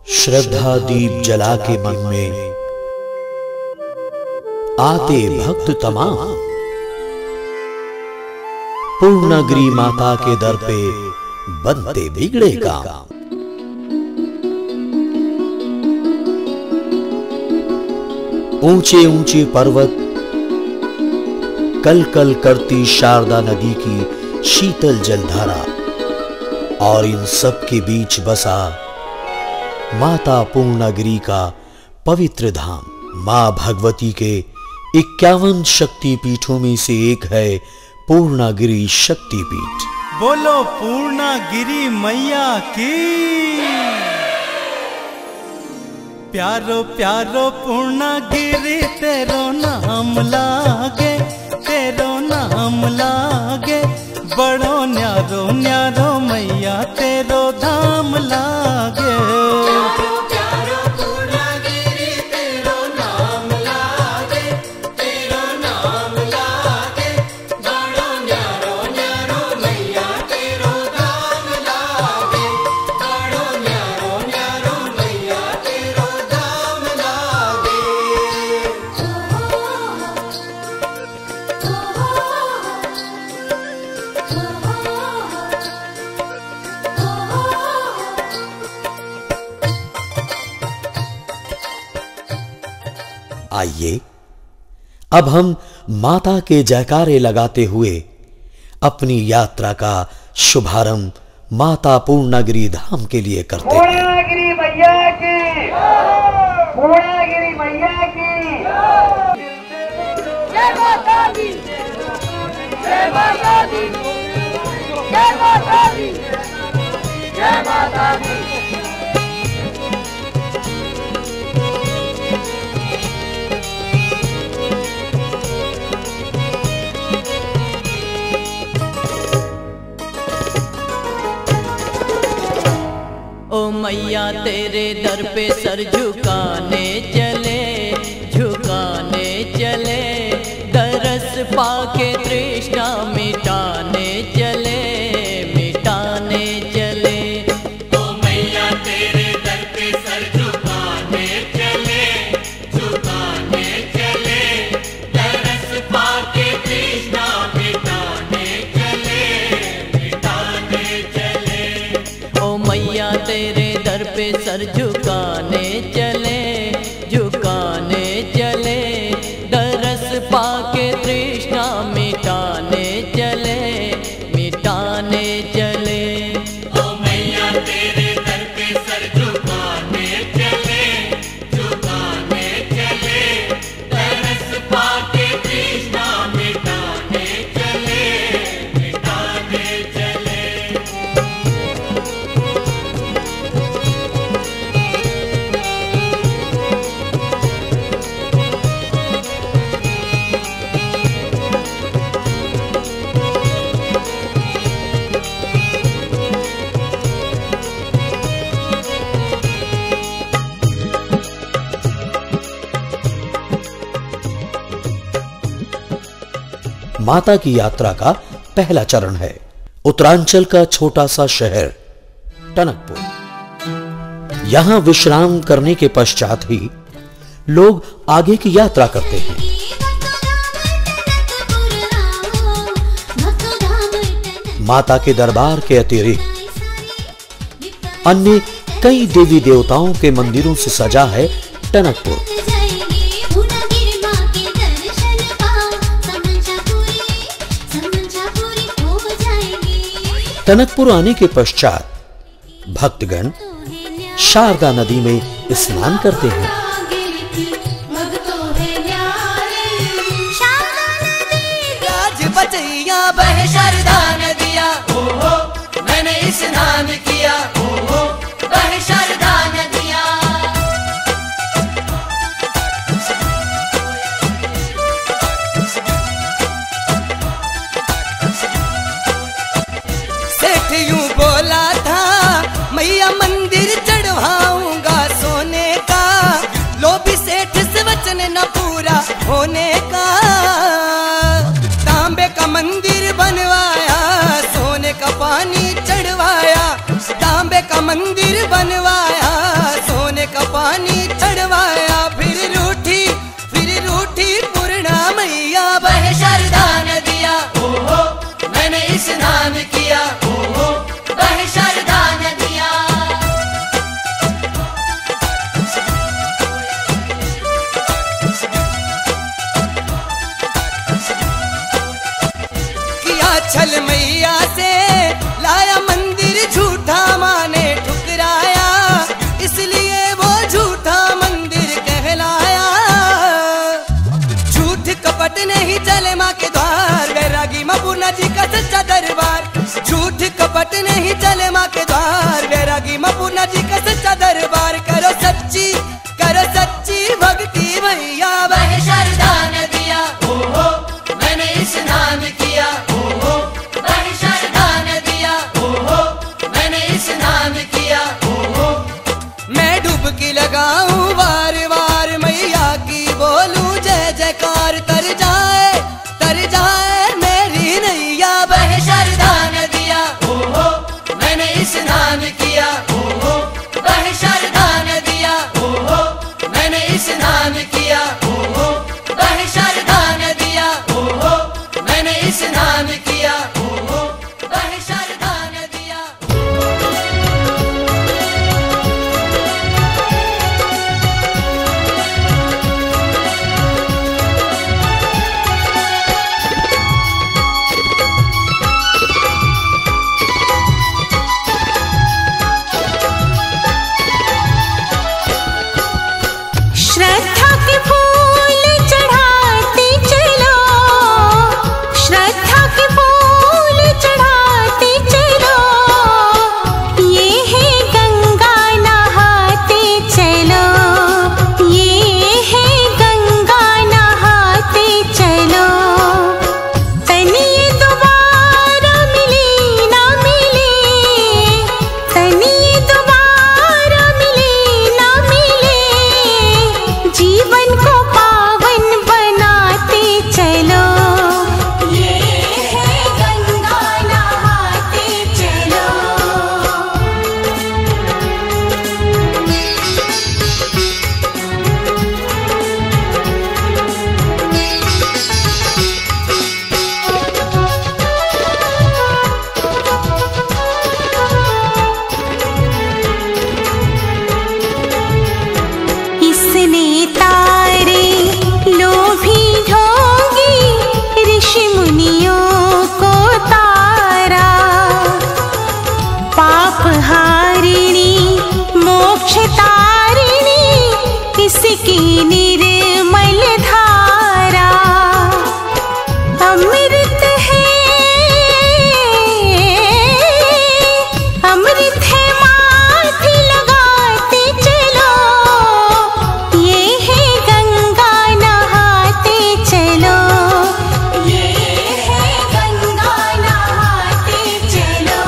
श्रद्धा दीप जला के मन में आते भक्त तमाम, पूर्णागिरि माता के दर पे बनते बिगड़े काम। ऊंचे ऊंचे पर्वत, कल कल करती शारदा नदी की शीतल जलधारा, और इन सब के बीच बसा माता पूर्णागिरि का पवित्र धाम। मां भगवती के 51 शक्ति पीठों में से एक है पूर्णागिरि शक्तिपीठ। बोलो पूर्णागिरि मैया की। प्यारो प्यारो पूर्णागिरि तेरो नाम लागे, तेरो नाम लागे। बड़ो न्यारो न्यारो मैया तेरो धाम लागे। प्यारो प्यारो पूर्णागिरि तेरो नाम लागे, तेरो नाम लागे। बड़ो न्यारो न्यारो मैया तेरो धाम लागे। बड़ो न्यारो न्यारो मैया तेरो धाम लागे। आइए अब हम माता के जयकारे लगाते हुए अपनी यात्रा का शुभारंभ माता पूर्णागिरि धाम के लिए करते हैं। पूर्णागिरि मैया की, पूर्णागिरि मैया की। जय माता दी, जय माता दी, जय माता दी, जय माता दी। ओ मैया तेरे दर पे सर झुकाने चले, झुकाने चले। दरस पाके तृष्णा मिटाने चले, मिटाने चले। ओ मैया तेरे दर पे सर झुकाने चले, झुकाने चले। दरस पाके तृष्णा मिटाने चले, मिटाने चले। ओ मैया तेरे दर पे सर झुकाने चले, झुकाने चले। दरस पाके तृष्णा मिटाने चले, मिटाने चले। ओ मैया तेरे दर पे सर झुकाने चले, झुकाने चले। दरस पाके तृष्णा मिटाने चले, मिटाने चले। माता की यात्रा का पहला चरण है उत्तरांचल का छोटा सा शहर टनकपुर। यहां विश्राम करने के पश्चात ही लोग आगे की यात्रा करते हैं। माता के दरबार के अतिरिक्त अन्य कई देवी देवताओं के मंदिरों से सजा है टनकपुर। टनकपुर आने के पश्चात भक्तगण शारदा नदी में स्नान करते हैं। आज बचैया बह शारदा नदिया, मैंने स्नान किया, बह शारदा नदिया। सेठ यूं बोला था मैया मंदिर चढ़वाऊंगा सोने का, लोभी सेठ से वचन न पूरा होने का। तांबे का मंदिर बनवाया, सोने का पानी चढ़वाया। तांबे का मंदिर बनवाया, बाट नहीं चले माँ के द्वार। बैरागी माँ पूर्णा जी का सच्चा दरबार, करो सच्ची भक्ति भैया। वह शारदा नदिया ओहो मैंने स्नान किया, ओहो वह शारदा नदिया ओहो मैंने स्नान किया, ओहो। मैं डुबकी लगाऊं बार बार मैया की, बोलूं जय जयकार, तर जाए मेरी नैया। वह शारदा नदिया ओहो मैंने स्नान किया, ओहो वह शारदा नदिया ओहो मैंने स्नान किया, ओहो वह शारदा नदिया ओहो मैंने स्नान किया, ओहो वह शारदा नदिया। श्रद्धा के फूल चढ़ाते चलो, श्रद्धा के फूल चढ़ाते चलो, ये है गंगा नहाते चलो, ये है गंगा नहाते चलो। तनिए दोबारा मिले ना मिले, तनिए दोबारा मिले ना मिले, जीवन को पावन बनाते चलो, ये है गंगा नहाते चलो। इसने तारे लोभी ढोंगी ऋषि मुनियों को तारा, पाप हारिणी मोक्ष तारिणी इसकी निर्मल धारा। अमृत है माथे लगाते चलो, ये है गंगा नहाते चलो, ये है गंगा नहाते चलो।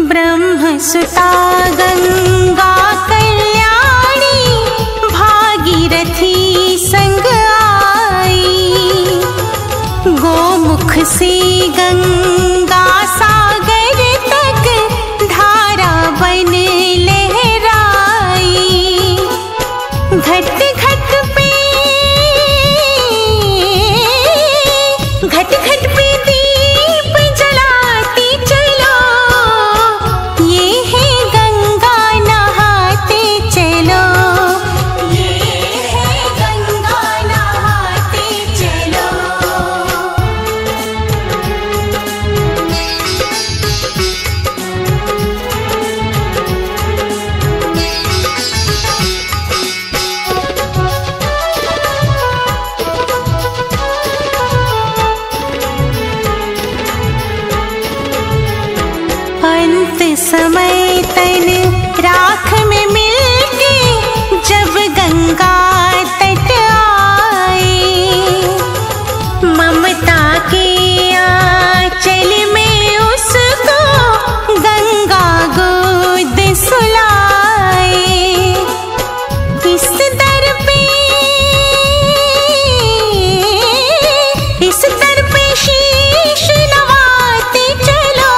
ब्रह्म सुता गंगा कल्याणी, भागीरथी संग आई, गोमुख से गंगा सागर तक धारा बन लहराई। घट घट पे दीप जलाते चलो, ये है गंगा नहाते चलो, ये है गंगा नहाते चलो। अंत समय तन राख में मिलके जब गंगा तट आए, ममता के आंचल में उसको गंगा गोद सुलाए। इस दर पे शीश नवाते चलो,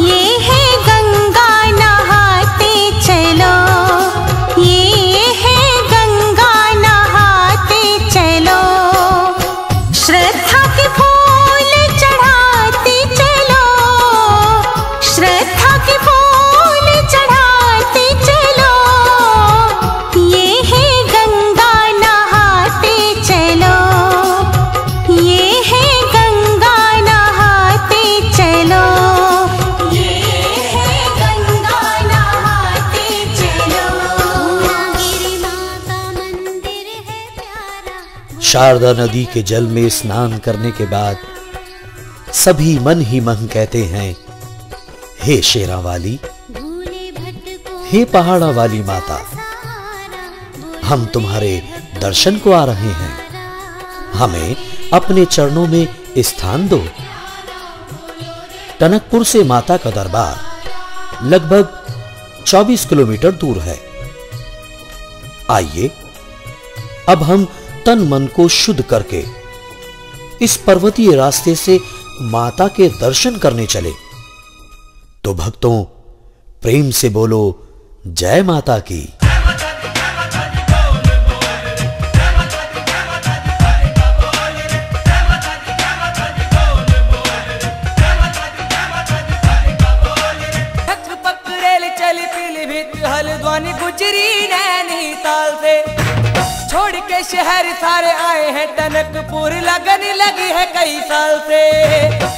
ये है गंगा नहाते चलो, ये है गंगा नहाते चलो। श्रद्धा के फूल चढ़ाते चलो, श्रद्धा के फूल चढ़ाते चलो, ये है गंगा नहाते चलो। शारदा नदी के जल में स्नान करने के बाद सभी मन ही मन कहते हैं, हे शेरा वाली, हे पहाड़ा वाली माता, हम तुम्हारे दर्शन को आ रहे हैं, हमें अपने चरणों में स्थान दो। टनकपुर से माता का दरबार लगभग 24 किलोमीटर दूर है। आइए अब हम तन मन को शुद्ध करके इस पर्वतीय रास्ते से माता के दर्शन करने चले। तो भक्तों, प्रेम से बोलो जय माता की। हल्द्वानी गुजरी नैनीताल से छोड़ के शहर सारे आए हैं टनकपुर, लगन लगी है कई साल से।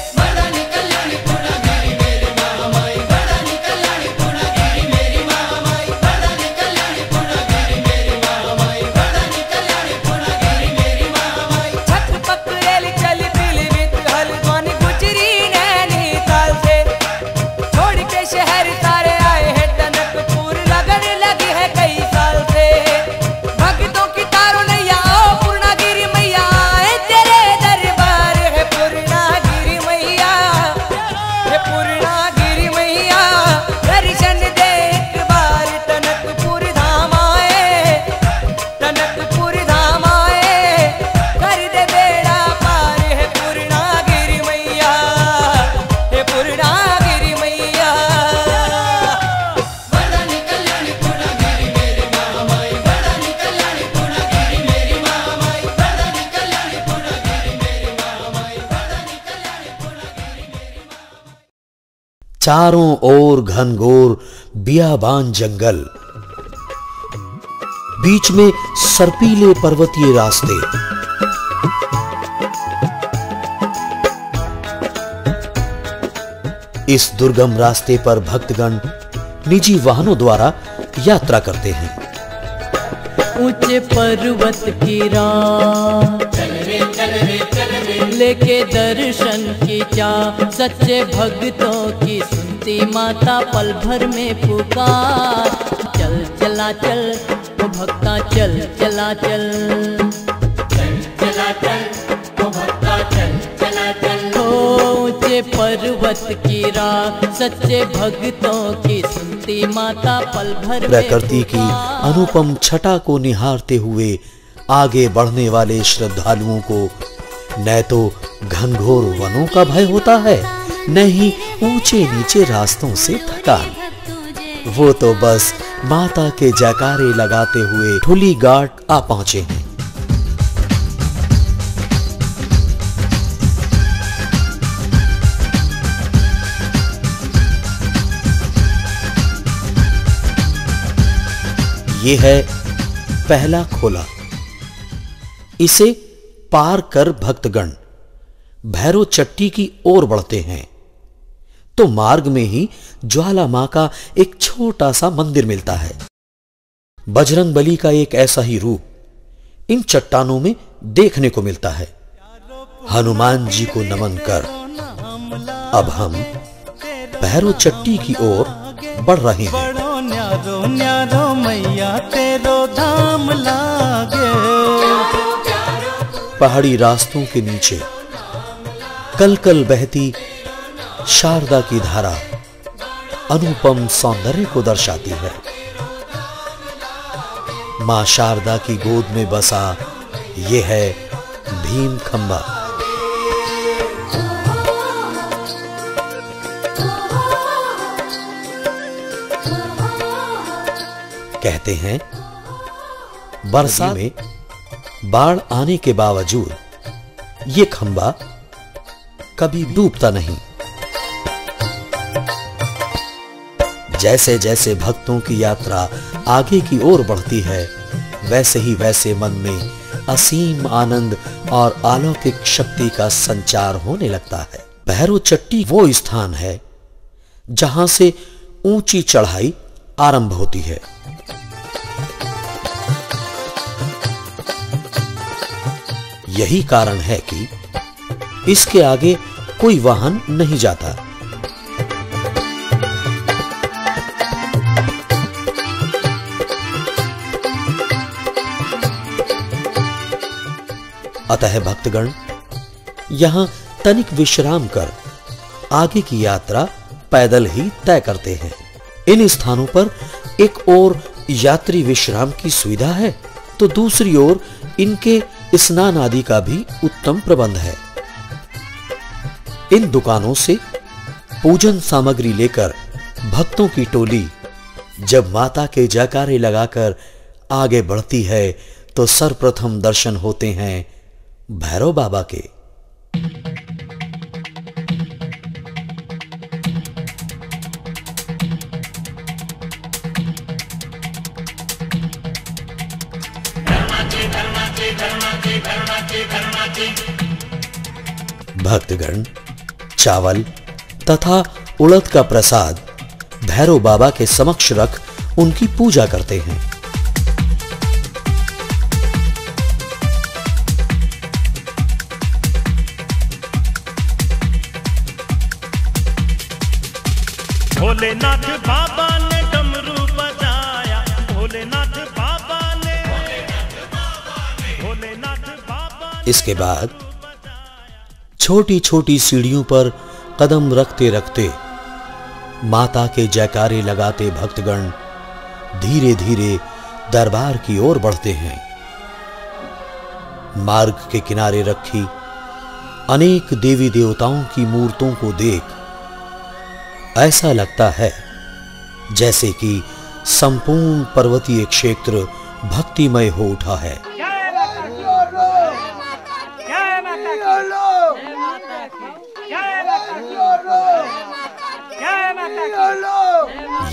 चारों ओर घनघोर बियाबान जंगल, बीच में सर्पीले पर्वतीय रास्ते, इस दुर्गम रास्ते पर भक्तगण निजी वाहनों द्वारा यात्रा करते हैं। ऊंचे पर्वत की राह लेके दर्शन की चाह, सच्चे भक्तों की सुनती माता पल भर में पुकार। चल चला चल ओ भक्ता, चल चला चल, चल चला चल ओ भक्ता, चल चला चल। ऊंचे पर्वत की राह, सच्चे भक्तों की सुनती माता पल भर में। प्रकृति की अनुपम छटा को निहारते हुए आगे बढ़ने वाले श्रद्धालुओं को न तो घनघोर वनों का भय होता है, न ही ऊंचे नीचे रास्तों से थकान। वो तो बस माता के जयकारे लगाते हुए ठुली घाट आ पहुंचे हैं। ये है पहला खोला। इसे पार कर भक्तगण भैरव चट्टी की ओर बढ़ते हैं तो मार्ग में ही ज्वाला मां का एक छोटा सा मंदिर मिलता है। बजरंगबली का एक ऐसा ही रूप इन चट्टानों में देखने को मिलता है। हनुमान जी को नमन कर अब हम भैरव चट्टी की ओर बढ़ रहे हैं। न्यारो न्यारो मैया तेरो धाम लागे। पहाड़ी रास्तों के नीचे कल कल बहती शारदा की धारा अनुपम सौंदर्य को दर्शाती है। मां शारदा की गोद में बसा ये है भीम खंबा। कहते हैं बरसात में बाढ़ आने के बावजूद ये खंबा कभी डूबता नहीं। जैसे जैसे भक्तों की यात्रा आगे की ओर बढ़ती है वैसे ही वैसे मन में असीम आनंद और अलौकिक शक्ति का संचार होने लगता है। भैरव चट्टी वो स्थान है जहां से ऊंची चढ़ाई आरंभ होती है। यही कारण है कि इसके आगे कोई वाहन नहीं जाता। अतः भक्तगण यहां तनिक विश्राम कर आगे की यात्रा पैदल ही तय करते हैं। इन स्थानों पर एक ओर यात्री विश्राम की सुविधा है तो दूसरी ओर इनके स्नान आदि का भी उत्तम प्रबंध है। इन दुकानों से पूजन सामग्री लेकर भक्तों की टोली जब माता के जयकारे लगाकर आगे बढ़ती है तो सर्वप्रथम दर्शन होते हैं भैरव बाबा के। भक्तगण चावल तथा उड़द का प्रसाद भैरव बाबा के समक्ष रख उनकी पूजा करते हैं। भोलेनाथ बाबा ने डमरू बजाया, भोलेनाथ बाबा ने, भोलेनाथ बाबा। इसके बाद छोटी छोटी सीढ़ियों पर कदम रखते रखते माता के जयकारे लगाते भक्तगण धीरे धीरे दरबार की ओर बढ़ते हैं। मार्ग के किनारे रखी अनेक देवी देवताओं की मूर्तों को देख ऐसा लगता है जैसे कि संपूर्ण पर्वतीय क्षेत्र भक्तिमय हो उठा है।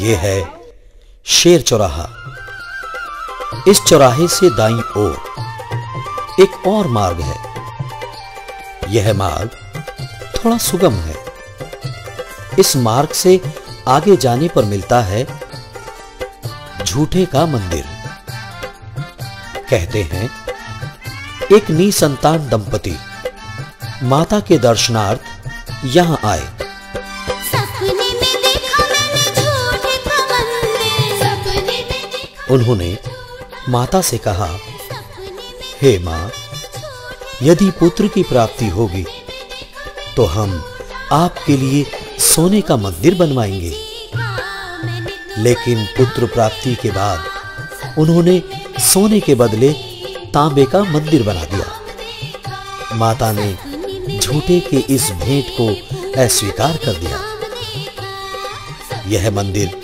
यह है शेर चौराहा। इस चौराहे से दाईं ओर एक और मार्ग है। यह मार्ग थोड़ा सुगम है। इस मार्ग से आगे जाने पर मिलता है झूठे का मंदिर। कहते हैं एक निसंतान दंपति माता के दर्शनार्थ यहां आए। उन्होंने माता से कहा, हे मां, यदि पुत्र की प्राप्ति होगी तो हम आपके लिए सोने का मंदिर बनवाएंगे। लेकिन पुत्र प्राप्ति के बाद उन्होंने सोने के बदले तांबे का मंदिर बना दिया। माता ने झूठे के इस भेंट को अस्वीकार कर दिया। यह मंदिर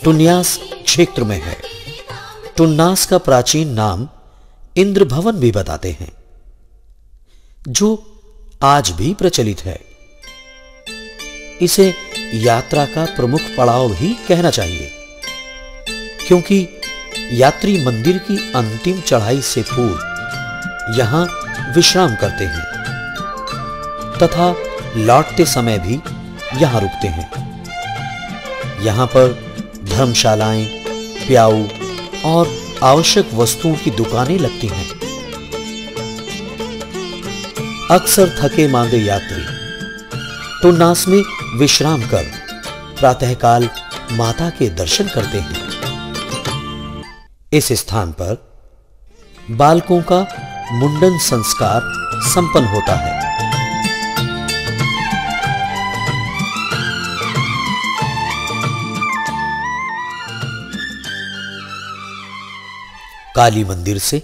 टुन्यास क्षेत्र में है। टुन्नास का प्राचीन नाम इंद्र भवन भी बताते हैं, जो आज भी प्रचलित है। इसे यात्रा का प्रमुख पड़ाव भी कहना चाहिए, क्योंकि यात्री मंदिर की अंतिम चढ़ाई से पूर्व यहां विश्राम करते हैं तथा लौटते समय भी यहां रुकते हैं। यहां पर धर्मशालाएं, प्याऊ और आवश्यक वस्तुओं की दुकानें लगती हैं। अक्सर थके मांदे यात्री टुन्नास में विश्राम कर प्रातःकाल माता के दर्शन करते हैं। इस स्थान पर बालकों का मुंडन संस्कार संपन्न होता है। काली मंदिर से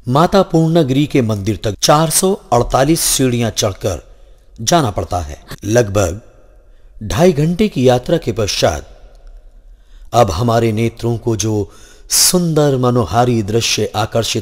माता पूर्णागिरि के मंदिर तक 448 सीढ़ियां चढ़कर जाना पड़ता है। लगभग 2.5 घंटे की यात्रा के पश्चात अब हमारे नेत्रों को जो सुंदर मनोहारी दृश्य आकर्षित